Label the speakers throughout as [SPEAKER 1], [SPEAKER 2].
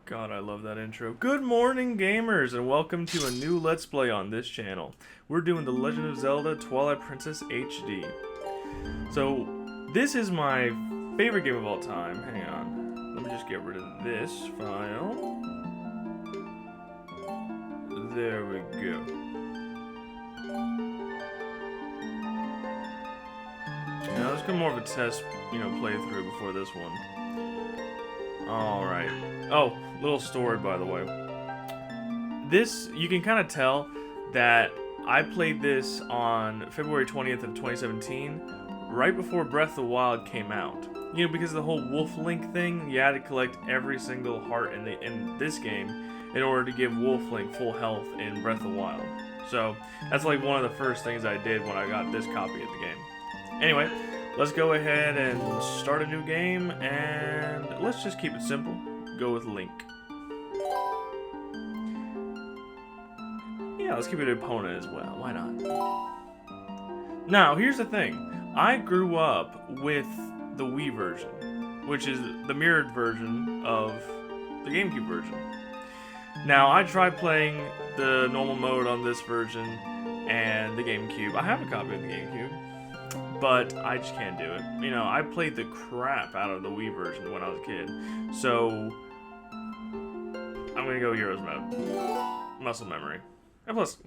[SPEAKER 1] God, I love that intro. Good morning, gamers, and welcome to a new Let's Play on this channel. We're doing The Legend of Zelda Twilight Princess HD. So, this is my favorite game of all time. Hang on. Let me just get rid of this file. There we go. Now, let's get more of a test, playthrough before this one. Alright. Oh, little story, by the way. This, you can kind of tell that I played this on February 20th of 2017, right before Breath of the Wild came out. You know, because of the whole Wolf Link thing, you had to collect every single heart in this game in order to give Wolf Link full health in Breath of the Wild. So, that's like one of the first things I did when I got this copy of the game. Anyway, let's go ahead and start a new game, and let's just keep it simple. Go with Link. Yeah, let's keep it an opponent as well. Why not? Now, here's the thing. I grew up with the Wii version, which is the mirrored version of the GameCube version. Now, I tried playing the normal mode on this version and the GameCube. I have a copy of the GameCube, but I just can't do it. You know, I played the crap out of the Wii version when I was a kid, so I'm gonna go Heroes mode. Muscle memory. And plus,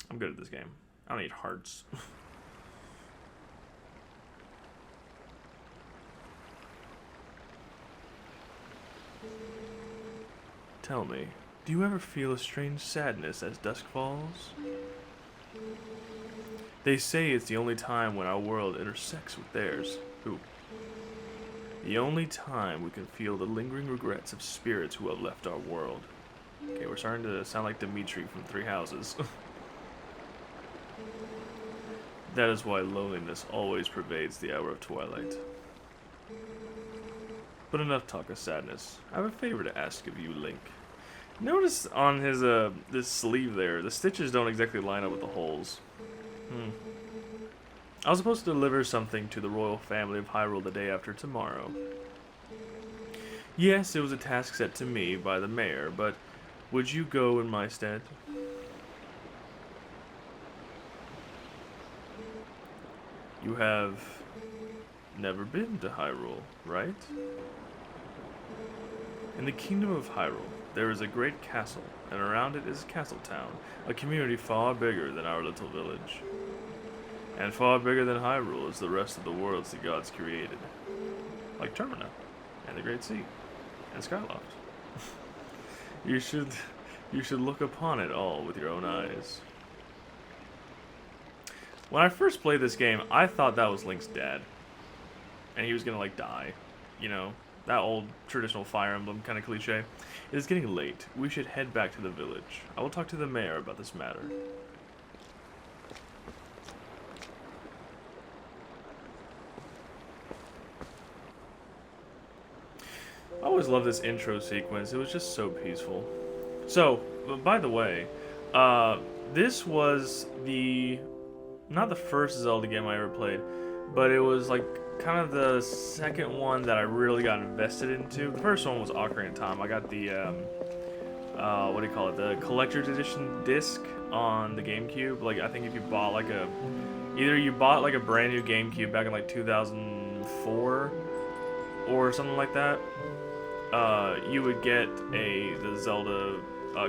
[SPEAKER 1] I'm good at this game. I don't need hearts. Tell me, do you ever feel a strange sadness as dusk falls? They say it's the only time when our world intersects with theirs. Ooh. The only time we can feel the lingering regrets of spirits who have left our world. Okay, we're starting to sound like Dimitri from Three Houses. That is why loneliness always pervades the hour of twilight. But enough talk of sadness. I have a favor to ask of you, Link. Notice on his this sleeve there, the stitches don't exactly line up with the holes. I was supposed to deliver something to the royal family of Hyrule the day after tomorrow. Yes, it was a task set to me by the mayor, but would you go in my stead? You have never been to Hyrule, right? In the kingdom of Hyrule, there is a great castle, and around it is Castletown, a community far bigger than our little village. And far bigger than Hyrule is the rest of the worlds the gods created. Like Termina, and the Great Sea, and Skyloft. You should look upon it all with your own eyes. When I first played this game, I thought that was Link's dad. And he was gonna, like, die. You know, that old traditional Fire Emblem kind of cliche. It is getting late. We should head back to the village. I will talk to the mayor about this matter. I always loved this intro sequence. It was just so peaceful. So, by the way, this was not the first Zelda game I ever played, but it was like kind of the second one that I really got invested into. The first one was Ocarina of Time. I got the, what do you call it, the collector's edition disc on the GameCube. Like, I think if you bought like either you bought like a brand new GameCube back in like 2004 or something like that, you would get the Zelda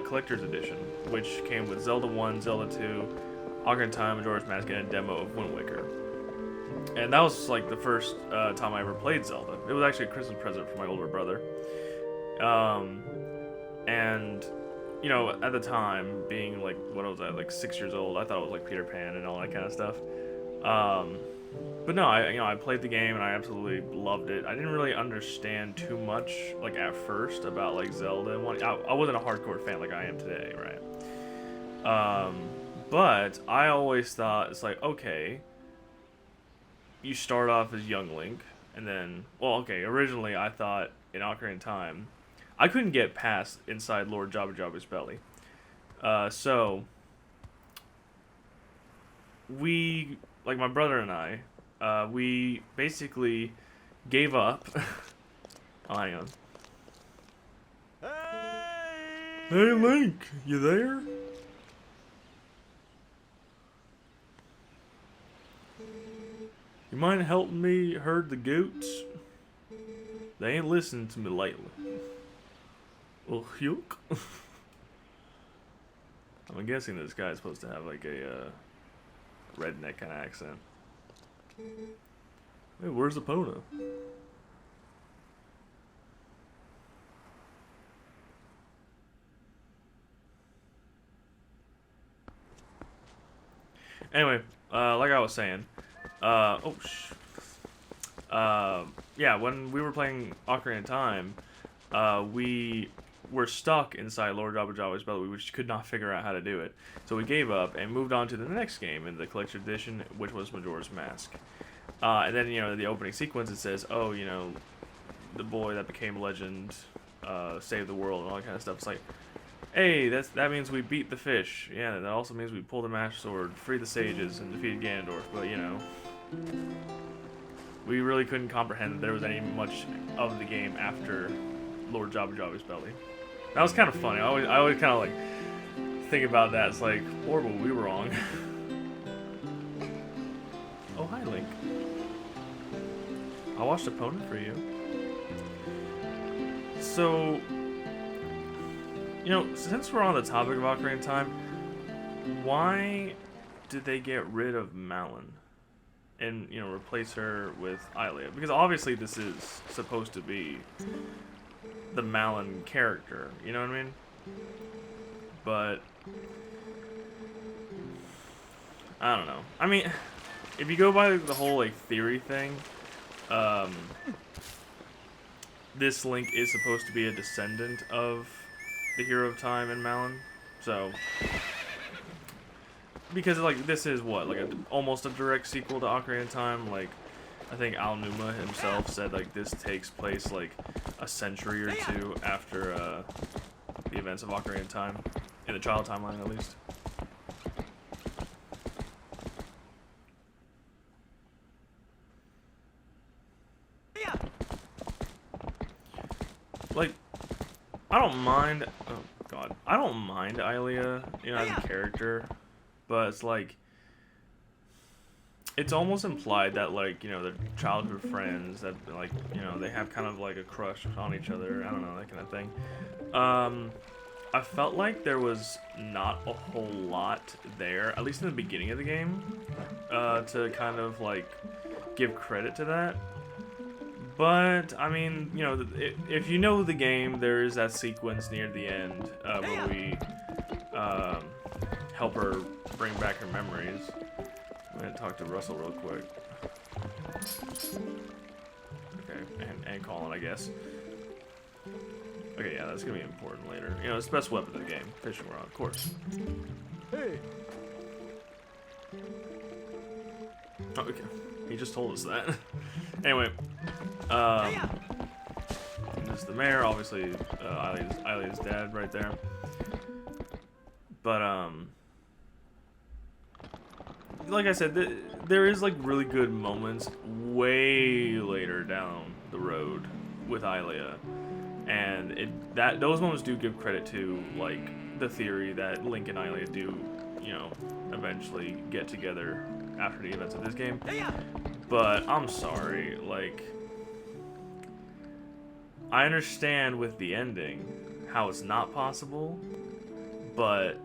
[SPEAKER 1] collector's edition, which came with Zelda 1, Zelda 2, Ocarina of Time, Majora's Mask, and a demo of Wind Waker. And that was like the first time I ever played Zelda. It was actually a Christmas present for my older brother. And, you know, at the time, being like, what was I, like 6 years old, I thought it was like Peter Pan and all that kind of stuff. But no, I played the game and I absolutely loved it. I didn't really understand too much, like, at first about, like, Zelda. And I wasn't a hardcore fan like I am today, right? But I always thought, it's like, okay, you start off as young Link, and then, well, okay, originally I thought in Ocarina of Time, I couldn't get past inside Lord Jabba Jabba's belly. So, like my brother and I, we basically gave up. Oh, hang on. Hey Link, you there? You mind helping me herd the goats? They ain't listening to me lately. Oh, yuck. I'm guessing this guy's supposed to have like a redneck kind of accent. Hey, where's Epona? Anyway, like I was saying, yeah, when we were playing Ocarina of Time, we were stuck inside Lord Jabba Jabba's belly. We just could not figure out how to do it. So we gave up and moved on to the next game in the collection edition, which was Majora's Mask. And then, you know, the opening sequence, it says, oh, you know, the boy that became legend, saved the world and all that kind of stuff. It's like, hey, that means we beat the fish. Yeah, that also means we pulled the Master Sword, freed the sages, and defeated Ganondorf. But, you know, we really couldn't comprehend that there was any much of the game after Lord Jabba Jabba's belly. That was kind of funny. I always kind of like think about that. It's like, horrible, we were wrong. Oh, hi, Link. I watched Opponent for you. So, you know, since we're on the topic of Ocarina of Time, why did they get rid of Malon and, you know, replace her with Hylia? Because obviously this is supposed to be the Malon character, you know what I mean? But I don't know. I mean, if you go by the whole like theory thing, this Link is supposed to be a descendant of the Hero of Time and Malon, so because like this is what, like almost a direct sequel to Ocarina of Time. Like I think Al Numa himself said like this takes place like a century or two after the events of Ocarina of Time, in the child timeline at least. Like, I don't mind. Oh God, I don't mind Hylia, you know, as a character, but it's like, it's almost implied that like, you know, they're childhood friends, that like, you know, they have kind of like a crush on each other. I don't know, that kind of thing. I felt like there was not a whole lot there, at least in the beginning of the game, to kind of like give credit to that. But, I mean, you know, if you know the game, there is that sequence near the end where we help her bring back her memories. I'm going to talk to Russell real quick. Okay, and Colin, I guess. Okay, yeah, that's going to be important later. You know, it's the best weapon in the game. Fishing rod, of course. Hey! Oh, okay. He just told us that. Anyway, this is the mayor, obviously, Hylia's dad right there. But, like I said, there is, like, really good moments way later down the road with Hylia. And those moments do give credit to, like, the theory that Link and Hylia do, you know, eventually get together after the events of this game. But I'm sorry, like, I understand with the ending how it's not possible, but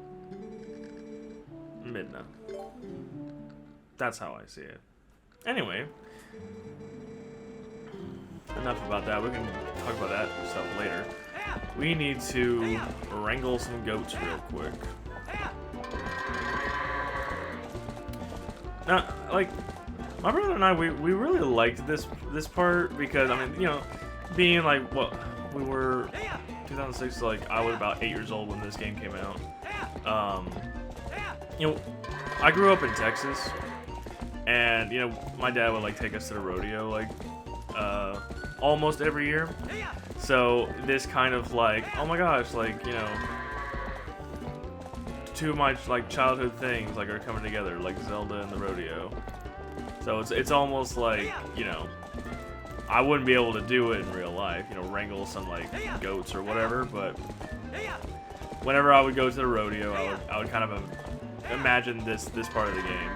[SPEAKER 1] Midna. That's how I see it. Anyway, enough about that. We can talk about that stuff later. We need to wrangle some goats real quick. Now, like, my brother and I, we really liked this part because, I mean, you know, being like, what, we were 2006, like, I was about 8 years old when this game came out. You know, I grew up in Texas, and, you know, my dad would, like, take us to the rodeo, like, almost every year. So this kind of, like, oh my gosh, like, you know, two of my, like, childhood things, like, are coming together, like Zelda and the rodeo. So it's almost like, you know, I wouldn't be able to do it in real life, you know, wrangle some, like, goats or whatever, but whenever I would go to the rodeo, I would kind of imagine this part of the game.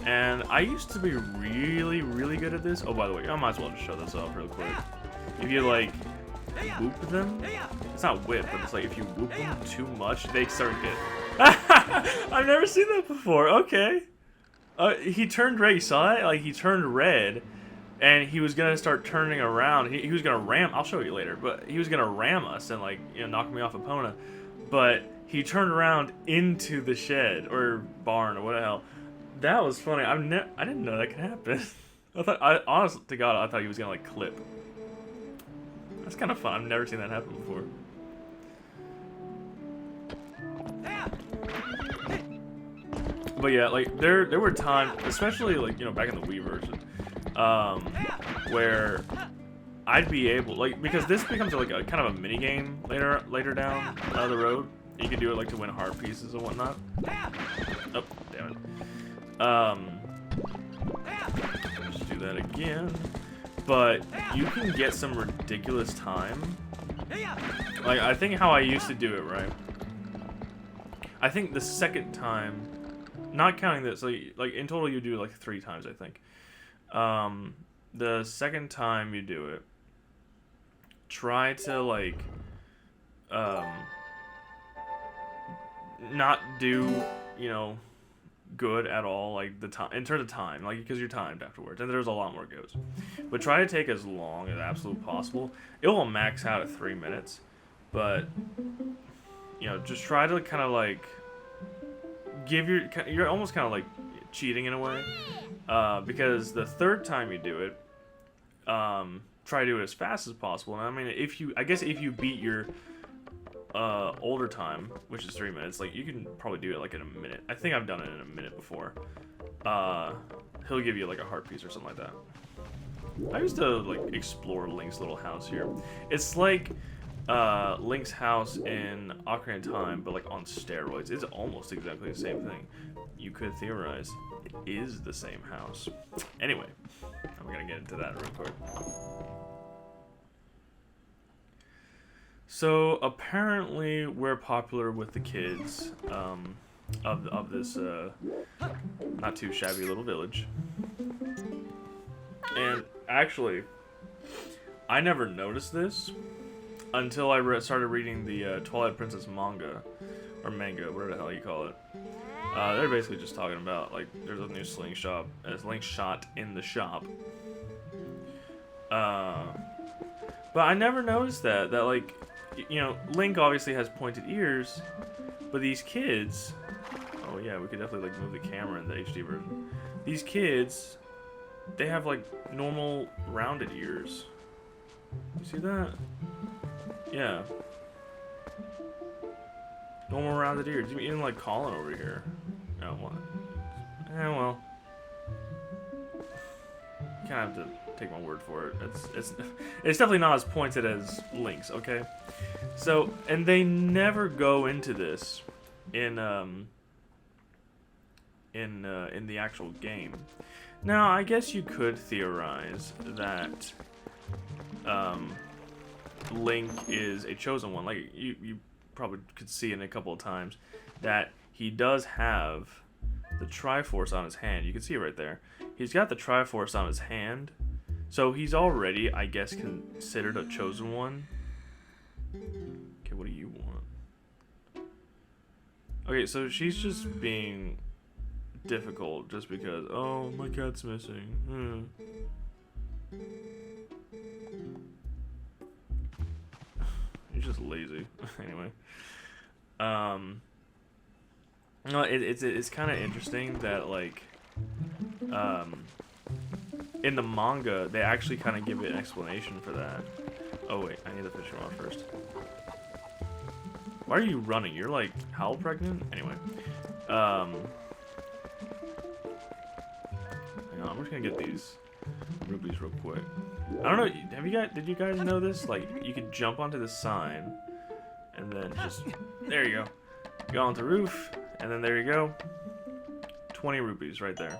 [SPEAKER 1] And I used to be really, really good at this. Oh, by the way, I might as well just show this off real quick. If you, like, whoop them, it's not whip, but it's like if you whoop them too much, they start getting... I've never seen that before. Okay. He turned red. You saw that? Like, he turned red, and he was going to start turning around. He was going to ram... I'll show you later, but he was going to ram us and, like, you know, knock me off Epona. But he turned around into the shed, or barn, or what the hell. That was funny. I didn't know that could happen. Honest to God, I thought he was gonna like clip. That's kind of fun. I've never seen that happen before. But yeah, like there were times, especially like, you know, back in the Wii version, where I'd be able, like, because this becomes like a kind of a mini game later down the road. You can do it like to win heart pieces and whatnot. Oh, damn it. Let's do that again. But you can get some ridiculous time. Like, I think how I used to do it, right? I think the second time, not counting this, like in total you do like 3 times, I think. The second time you do it, try to like, not do, you know, good at all, like the time in terms of time, like because you're timed afterwards, and there's a lot more goes. But try to take as long as absolutely possible. It will max out at 3 minutes, but you know, just try to kind of like give you're almost kind of like cheating in a way, because the third time you do it, try to do it as fast as possible. And I mean, I guess if you beat your older time, which is 3 minutes, like you can probably do it like in a minute. I think I've done it in a minute before. He'll give you like a heart piece or something like that. I used to like explore Link's little house here. It's like Link's house in Ocarina of Time, but like on steroids. It's almost exactly the same thing. You could theorize it is the same house. Anyway, I'm gonna get into that real quick. So apparently we're popular with the kids of this not too shabby little village. And actually, I never noticed this until I started reading the Twilight Princess manga, or manga, whatever the hell you call it. They're basically just talking about like there's a new slingshot in the shop. But I never noticed that like, you know, Link obviously has pointed ears, but these kids, oh yeah, we could definitely like move the camera in the HD version. These kids, they have like normal rounded ears. You see that? Yeah. Normal rounded ears. Even like Colin over here. Oh, what? Well. You kind of have to take my word for it. It's definitely not as pointed as Link's, okay? So, and they never go into this in the actual game. Now, I guess you could theorize that Link is a chosen one. Like you probably could see in a couple of times that he does have the Triforce on his hand. You can see it right there. He's got the Triforce on his hand. So he's already, I guess, considered a chosen one. Okay, what do you want? Okay, so she's just being difficult just because, oh, my cat's missing. He's just lazy. Anyway. No, it's kind of interesting that, like, in the manga, they actually kind of give it an explanation for that. Oh, wait, I need to finish him off first. Why are you running? You're, like, how pregnant? Anyway. Hang on, I'm just gonna get these rupees real quick. I don't know, did you guys know this? Like, you could jump onto the sign, and then just, there you go. Go onto the roof, and then there you go. 20 rupees right there.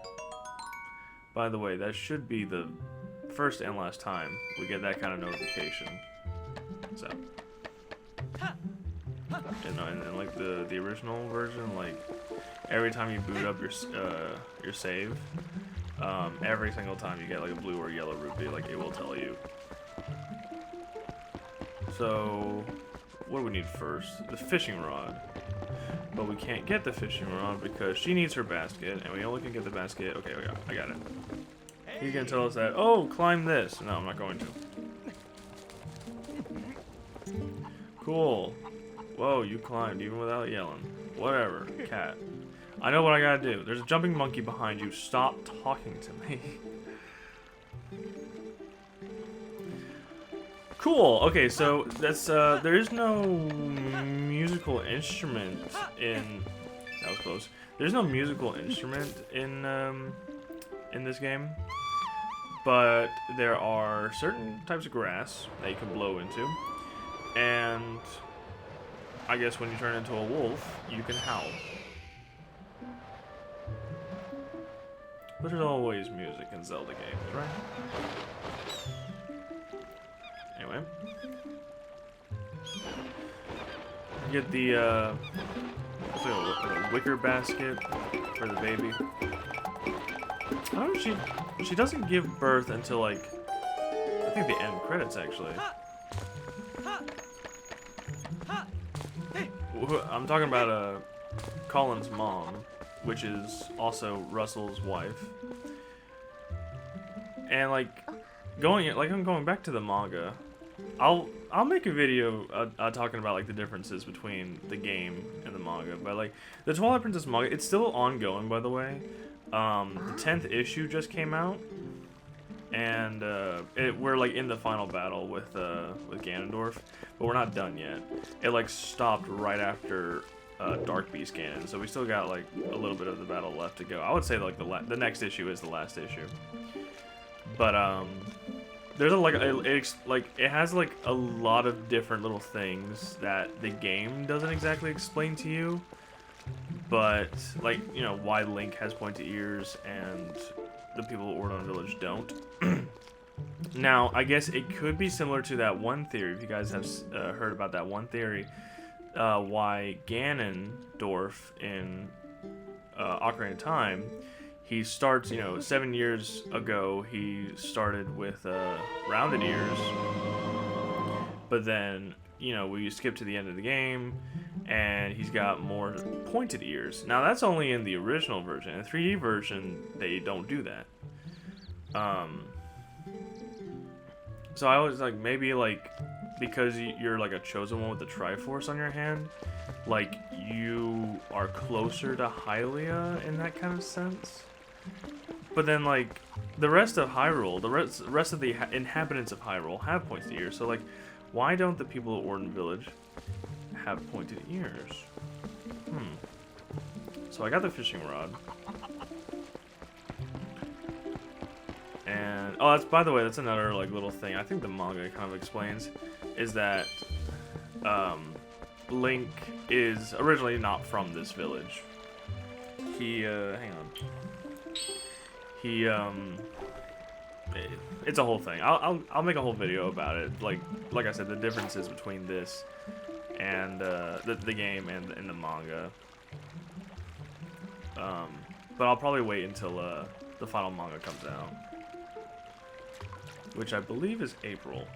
[SPEAKER 1] By the way, that should be the first and last time we get that kind of notification. So, in like the original version, like every time you boot up your save, every single time you get like a blue or yellow rupee, like it will tell you. So what do we need first? The fishing rod. But we can't get the fishing rod because she needs her basket, and we only can get the basket. Okay, I got it. He's gonna tell us that, oh, climb this. No, I'm not going to. Cool. Whoa, you climbed even without yelling. Whatever, cat. I know what I gotta do. There's a jumping monkey behind you. Stop talking to me. Cool. Okay, so that's there is no musical instrument in. That was close. There's no musical instrument in this game, but there are certain types of grass that you can blow into, and I guess when you turn into a wolf, you can howl. But there's always music in Zelda games, right? Anyway, get the looks like a wicker basket for the baby. I don't know if she doesn't give birth until like I think the end credits actually. I'm talking about Colin's mom, which is also Russell's wife, and like I'm going back to the manga. I'll make a video talking about like the differences between the game and the manga, but like the Twilight Princess manga, it's still ongoing, by the way. The 10th issue just came out, and we're like in the final battle with Ganondorf, but we're not done yet. It like stopped right after Dark Beast Ganon, so we still got like a little bit of the battle left to go. I would say like the next issue is the last issue, but there's it has like a lot of different little things that the game doesn't exactly explain to you, but like, you know, why Link has pointed ears and the people of Ordon Village don't. Now, I guess it could be similar to that one theory, if you guys have heard about that one theory, why Ganondorf in Ocarina of Time, he starts, you know, 7 years ago, he started with rounded ears, but then, you know, we skip to the end of the game, and he's got more pointed ears. Now, that's only in the original version. In the 3D version, they don't do that. So I was like, maybe, like, because you're, like, a chosen one with the Triforce on your hand, like, you are closer to Hylia in that kind of sense. But then, like, the rest of Hyrule, the rest of the inhabitants of Hyrule have pointed ears. So, like, why don't the people of Ordon Village have pointed ears? So I got the fishing rod. And, oh, that's, by the way, that's another, like, little thing I think the manga kind of explains, is that Link is originally not from this village. He, hang on. He, it's a whole thing. I'll make a whole video about it. Like I said, the differences between this and the game and the manga. But I'll probably wait until the final manga comes out, which I believe is April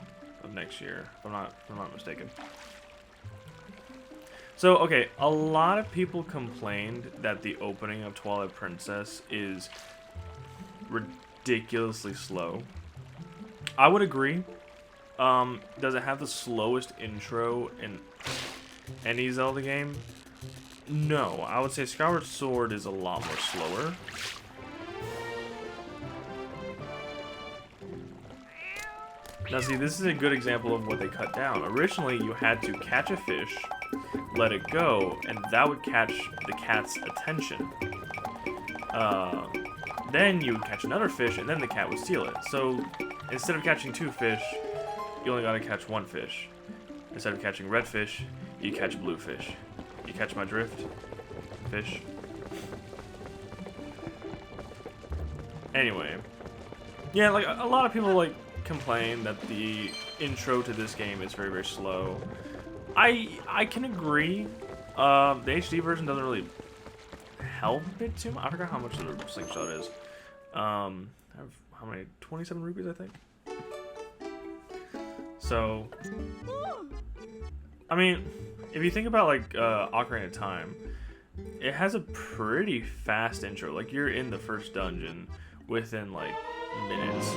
[SPEAKER 1] of next year, if I'm not mistaken. So, okay, a lot of people complained that the opening of Twilight Princess is ridiculously slow. I would agree. Does it have the slowest intro in any Zelda game? No, I would say Skyward Sword is a lot more slower. Now see, this is a good example of what they cut down. Originally, you had to catch a fish, let it go, and that would catch the cat's attention. Then you would catch another fish, and then the cat would steal it. So, instead of catching 2 fish, you only gotta catch 1 fish. Instead of catching red fish, you catch blue fish. You catch my drift? Fish. Anyway. Yeah, like, a lot of people, like, complain that the intro to this game is very, very slow. I can agree. The HD version doesn't really help it too much. I forgot how much the slingshot is. I have how many? 27 rupees, I think. So, I mean, if you think about like Ocarina of Time, it has a pretty fast intro. Like you're in the first dungeon within like minutes.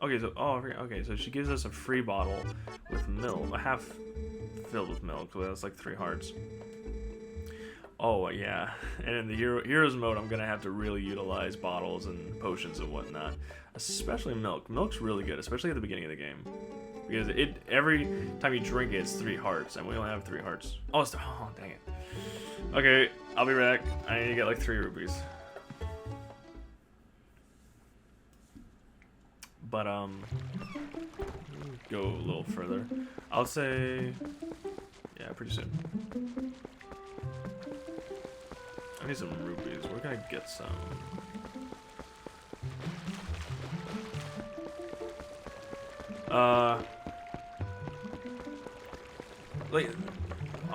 [SPEAKER 1] Okay, so okay, so she gives us a free bottle with milk, a half filled with milk. So that's like 3 hearts. Oh yeah, and in the Heroes mode, I'm gonna have to really utilize bottles and potions and whatnot, especially milk. Milk's really good, especially at the beginning of the game, because every time you drink it, it's 3 hearts, and we only have 3 hearts. Oh, dang it. Okay, I'll be back. I need to get like 3 rupees. But go a little further. I'll say, yeah, pretty soon. I need some rupees. Where can I get some?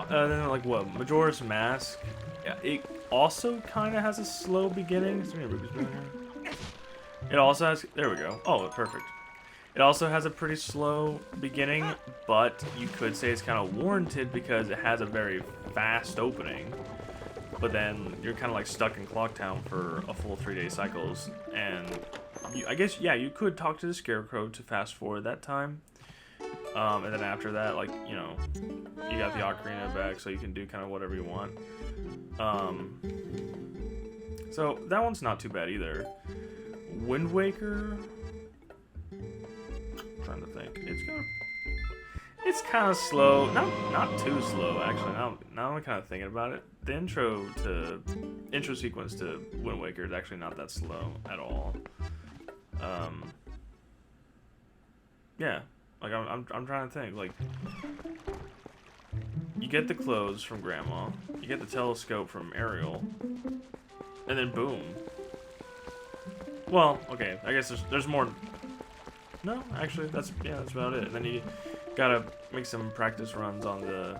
[SPEAKER 1] Then like what? Majora's Mask. Yeah, it also kind of has a slow beginning. How many rupees do I have? It also has. There we go. Oh, perfect. It also has a pretty slow beginning, but you could say it's kind of warranted because it has a very fast opening. But then you're kind of like stuck in Clock Town for a full 3-day cycles, and I guess yeah, you could talk to the Scarecrow to fast forward that time, and then after that, like you know, you got the Ocarina back, so you can do kind of whatever you want. So that one's not too bad either. Wind Waker. I'm trying to think. It's kind of slow. Not too slow actually. Now I'm kind of thinking about it. The intro sequence to Wind Waker is actually not that slow at all. Yeah, like I'm trying to think. Like, you get the clothes from Grandma, you get the telescope from Ariel, and then boom. Well, okay, I guess there's more. No, actually, that's about it. And then you gotta make some practice runs on the.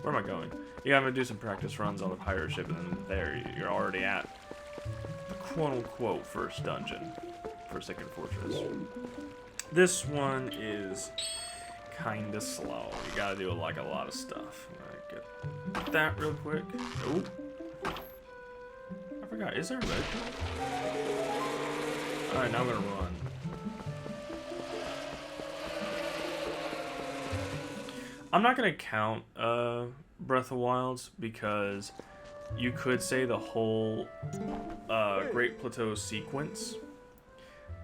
[SPEAKER 1] Where am I going? You gotta do some practice runs on the pirate ship, and then there you're already at the quote-unquote first dungeon for Second Fortress. This one is kinda slow. You gotta do like a lot of stuff. I'm gonna get that real quick. Oh, I forgot. Is there a red? All right, now I'm gonna run. I'm not gonna count Breath of Wilds because you could say the whole Great Plateau sequence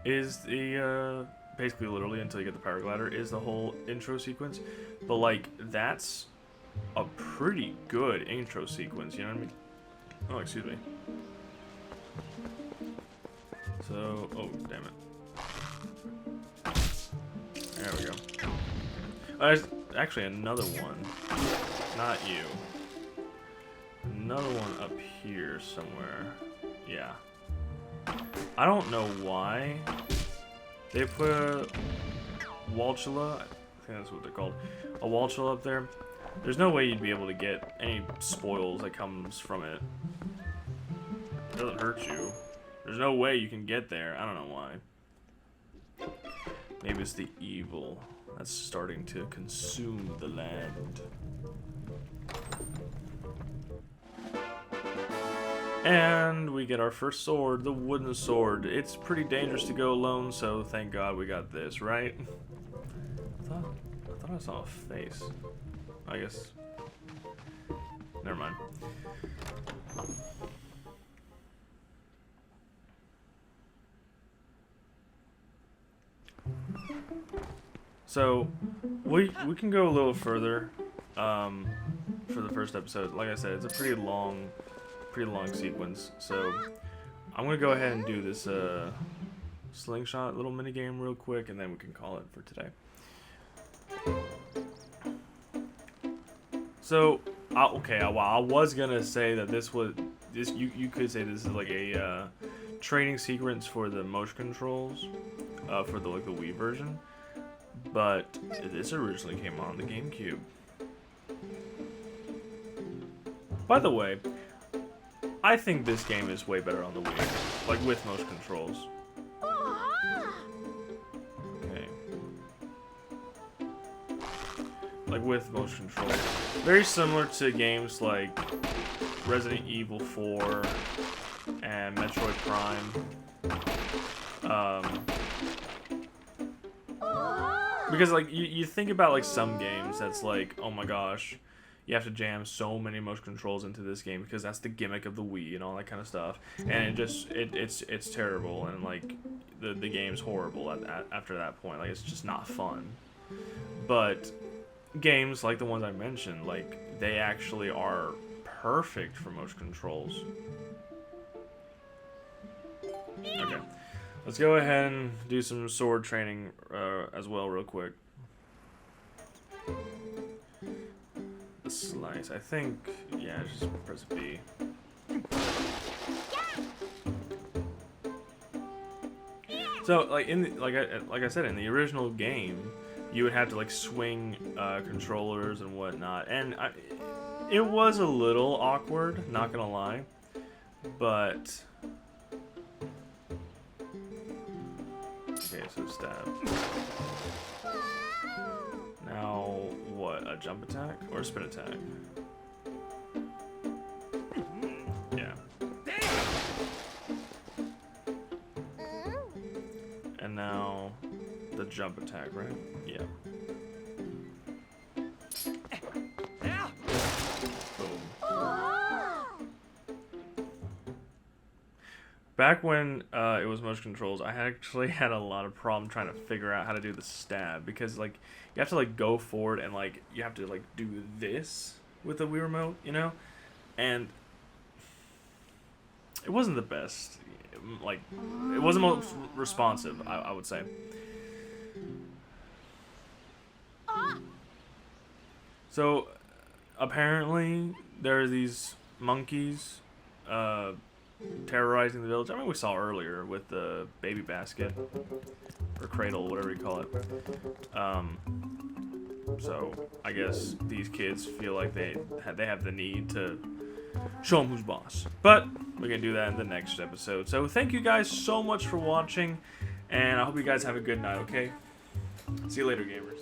[SPEAKER 1] is the basically literally until you get the paraglider is the whole intro sequence, but like that's a pretty good intro sequence, you know what I mean? Oh, excuse me. So, oh damn it. There we go. There's actually another one. Not you. Another one up here somewhere. Yeah. I don't know why they put a Walchula. I think that's what they're called. A Walchula up there. There's no way you'd be able to get any spoils that comes from it. It doesn't hurt you. There's no way you can get there. I don't know why. Maybe it's the evil that's starting to consume the land. And we get our first sword, the wooden sword. It's pretty dangerous to go alone, so thank God we got this, right? I thought I saw a face. I guess. Never mind. So we can go a little further for the first episode. Like I said, it's a pretty long sequence. So I'm gonna go ahead and do this slingshot little mini game real quick, and then we can call it for today. So okay, well, I was gonna say that you could say this is like a training sequence for the motion controls for the Wii version. but this originally came on the GameCube. By the way, I think this game is way better on the Wii, like with motion controls. Okay. Like with motion controls. Very similar to games like Resident Evil 4 and Metroid Prime. Because like you think about like some games that's like, oh my gosh, you have to jam so many motion controls into this game because that's the gimmick of the Wii and all that kind of stuff, and it's terrible, and like the game's horrible after that point. Like it's just not fun. But games like the ones I mentioned, like they actually are perfect for motion controls. Okay, let's go ahead and do some sword training as well real quick. The slice, I think, yeah, just press B. So, like like I said, in the original game, you would have to like swing controllers and whatnot, and it was a little awkward, not gonna lie, but okay, so stab. Now, what? A jump attack or a spin attack? Yeah. And now, the jump attack, right? Yeah. Back when it was motion controls, I actually had a lot of problem trying to figure out how to do the stab, because like you have to like go forward and like you have to like do this with the Wii remote, you know, and it wasn't the best. Like it wasn't most responsive, I would say. So apparently there are these monkeys terrorizing the village. I mean, we saw earlier with the baby basket or cradle, whatever you call it. So I guess these kids feel like they have the need to show them who's boss. But we're gonna do that in the next episode. So thank you guys so much for watching, and I hope you guys have a good night. Okay, see you later, gamers.